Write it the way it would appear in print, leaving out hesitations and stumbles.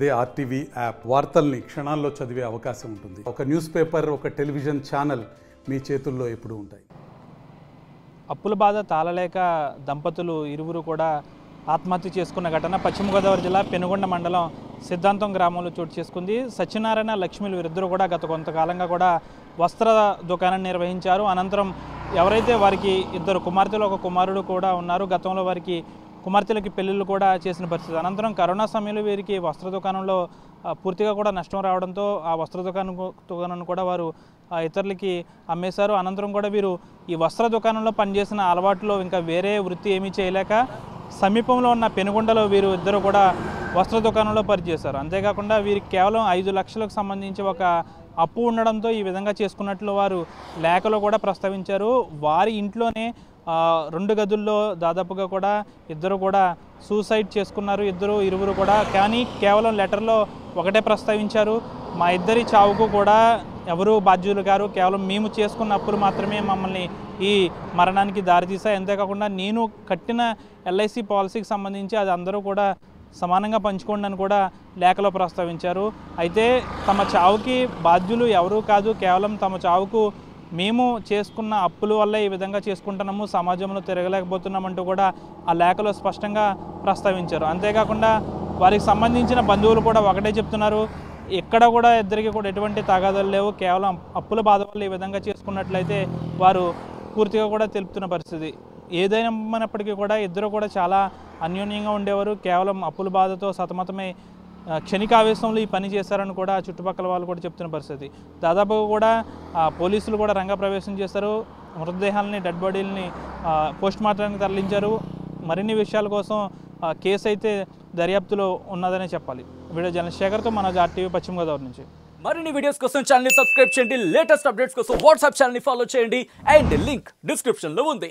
అదే RTV app వార్తల్ని క్షణాల్లో చదివే అవకాశం ఉంటుంది. ఒక న్యూస్ పేపర్, ఒక టెలివిజన్ ఛానల్ మీ చేతుల్లో ఎప్పుడూ ఉంటాయి. అప్పుల బాధ తాళలేక దంపతులు ఇరువురు కూడా ఆత్మహత్య చేసుకున్న ఘటన పశ్చిమ గోదావరి జిల్లా పెనుగొండ మండలం సిద్ధాంతం గ్రామంలో చోటు చేసుకుంది. సత్యనారాయణ, లక్ష్మిలు వీరిద్దరూ కూడా గత కొంతకాలంగా కూడా వస్త్ర దుకాణాన్ని నిర్వహించారు. అనంతరం ఎవరైతే వారికి ఇద్దరు కుమార్తెలు, ఒక కుమారుడు కూడా ఉన్నారు. గతంలో వారికి కుమార్తెలకి పెళ్ళిళ్ళు కూడా చేసిన పరిస్థితి. అనంతరం కరోనా సమయంలో వీరికి వస్త్ర దుకాణంలో పూర్తిగా కూడా నష్టం రావడంతో ఆ వస్త్ర దుకాణాన్ని కూడా వారు ఇతరులకి అమ్మేశారు. అనంతరం కూడా వీరు ఈ వస్త్ర దుకాణంలో పనిచేసిన అలవాటులో ఇంకా వేరే వృత్తి ఏమీ చేయలేక సమీపంలో ఉన్న పెనుగొండలో వీరు ఇద్దరు కూడా వస్త్ర దుకాణంలో పనిచేశారు. అంతేకాకుండా వీరికి కేవలం 5 లక్షలకు సంబంధించి ఒక అప్పు ఉండడంతో ఈ విధంగా చేసుకున్నట్లు వారు లేఖలో కూడా ప్రస్తావించారు. వారి ఇంట్లోనే 2 గదుల్లో దాదాపుగా కూడా ఇద్దరు కూడా సూసైడ్ చేసుకున్నారు. ఇరువురు కూడా. కానీ కేవలం లెటర్లో ఒకటే ప్రస్తావించారు, మా ఇద్దరి చావుకు కూడా ఎవరు బాధ్యులు గారు, కేవలం మేము చేసుకున్న అప్పులు మాత్రమే మమ్మల్ని ఈ మరణానికి దారితీశాయి. అంతేకాకుండా నేను కట్టిన LIC పాలసీకి సంబంధించి అది అందరూ కూడా సమానంగా పంచుకోండి అని కూడా లేఖలో ప్రస్తావించారు. అయితే తమ చావుకి బాధ్యులు ఎవరూ కాదు, కేవలం తమ చావుకు మేము చేసుకున్న అప్పుల వల్ల ఈ విధంగా చేసుకుంటున్నాము, సమాజంలో తిరగలేకపోతున్నామంటూ కూడా ఆ లేఖలో స్పష్టంగా ప్రస్తావించారు. అంతేకాకుండా వారికి సంబంధించిన బంధువులు కూడా ఒకటే చెప్తున్నారు, ఎక్కడ కూడా ఇద్దరికి కూడా ఎటువంటి తగాదాలు లేవు, కేవలం అప్పుల బాధ వల్ల ఈ విధంగా చేసుకున్నట్లయితే వారు పూర్తిగా కూడా తెలుపుతున్న పరిస్థితి. ఏదైనప్పటికీ కూడా ఇద్దరు కూడా చాలా అన్యోన్యంగా ఉండేవారు. కేవలం అప్పుల బాధతో సతమతమై క్షణికావేశంలో ఈ పని చేశారని కూడా చుట్టుపక్కల వాళ్ళు కూడా చెప్తున్న పరిస్థితి. దాదాపుగా కూడా పోలీసులు కూడా రంగప్రవేశం చేశారు. మృతదేహాలని, డెడ్ బాడీలని పోస్ట్ మార్టానికి తరలించారు. మరిన్ని విషయాల కోసం కేసు అయితే దర్యాప్తులో ఉన్నదనే చెప్పాలి. వీడియో జర్నలిస్ట్ శేఖర్తో మనోజ్, RTV పశ్చిమ గోదావరి నుంచి. మరిన్ని వీడియోస్ కోసం ఛానల్ ని సబ్స్క్రైబ్ చేయండి. లేటెస్ట్ అప్డేట్స్ కోసం వాట్సాప్ ఛానల్ ని ఫాలో చేయండి. అండ్ లింక్ డిస్క్రిప్షన్ లో ఉంది.